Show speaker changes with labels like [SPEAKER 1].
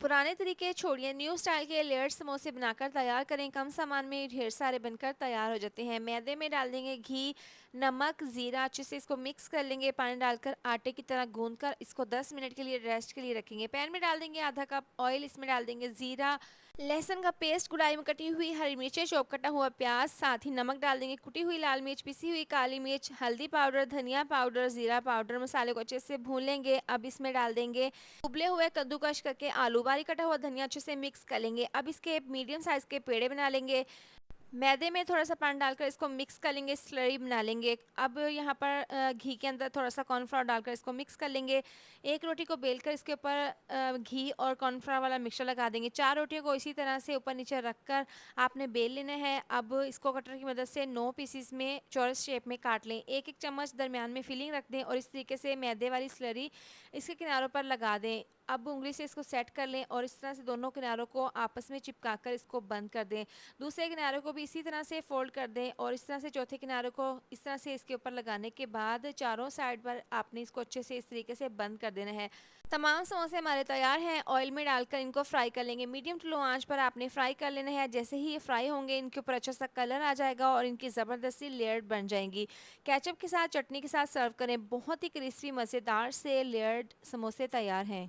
[SPEAKER 1] पुराने तरीके छोड़िए, न्यू स्टाइल के लेयर्ड समोसे बनाकर तैयार करें। कम सामान में ढेर सारे बनकर तैयार हो जाते हैं। मैदे में डाल देंगे घी, नमक, ज़ीरा, अच्छे से इसको मिक्स कर लेंगे। पानी डालकर आटे की तरह गूंद कर इसको 10 मिनट के लिए रेस्ट के लिए रखेंगे। पैन में डाल देंगे आधा कप ऑयल, इसमें डाल देंगे ज़ीरा, लहसुन का पेस्ट, गुड़ाई में कटी हुई हरी मिर्चें, चॉप कटा हुआ प्याज, साथ ही नमक डाल देंगे, कुटी हुई लाल मिर्च, पिसी हुई काली मिर्च, हल्दी पाउडर, धनिया पाउडर, जीरा पाउडर। मसाले को अच्छे से भून लेंगे। अब इसमें डाल देंगे उबले हुए कद्दूकश करके आलू, बारीक कटा हुआ धनिया, अच्छे से मिक्स कर लेंगे। अब इसके मीडियम साइज के पेड़े बना लेंगे। मैदे में थोड़ा-सा पानी डालकर इसको मिक्स कर लेंगे, स्लरी बना लेंगे। अब यहाँ पर घी के अंदर थोड़ा-सा कॉर्नफ्लोर डालकर इसको मिक्स कर लेंगे। एक रोटी को बेलकर इसके ऊपर घी और कॉर्नफ्लोर वाला मिक्सचर लगा देंगे। 4 रोटियों को इसी तरह से ऊपर-नीचे रखकर आपने बेल लेना है। अब इसको कटर की मदद से 9 पीसेस में चौरस शेप में काट लें। 1-1 चम्मच दरमियान में फिलिंग रख दें और इस तरीके से मैदे वाली स्लरी इसके किनारों पर लगा दें। अब उँगली से इसको सेट कर लें और इस तरह से दोनों किनारों को आपस में चिपकाकर इसको बंद कर दें। दूसरे किनारे को भी इसी तरह से फोल्ड कर दें और इस तरह से चौथे किनारे को इस तरह से इसके ऊपर लगाने के बाद चारों साइड पर आपने इसको अच्छे से इस तरीके से बंद कर देना है। तमाम समोसे हमारे तैयार हैं। ऑयल में डालकर इनको फ्राई कर लेंगे। मीडियम टू लो आंच पर आपने फ्राई कर लेना है। जैसे ही ये फ्राई होंगे इनके ऊपर अच्छा सा कलर आ जाएगा और इनकी ज़बरदस्ती लेयर्ड बन जाएंगी। केचप के साथ, चटनी के साथ सर्व करें। बहुत ही क्रिस्पी मज़ेदार से लेयर्ड समोसे तैयार हैं।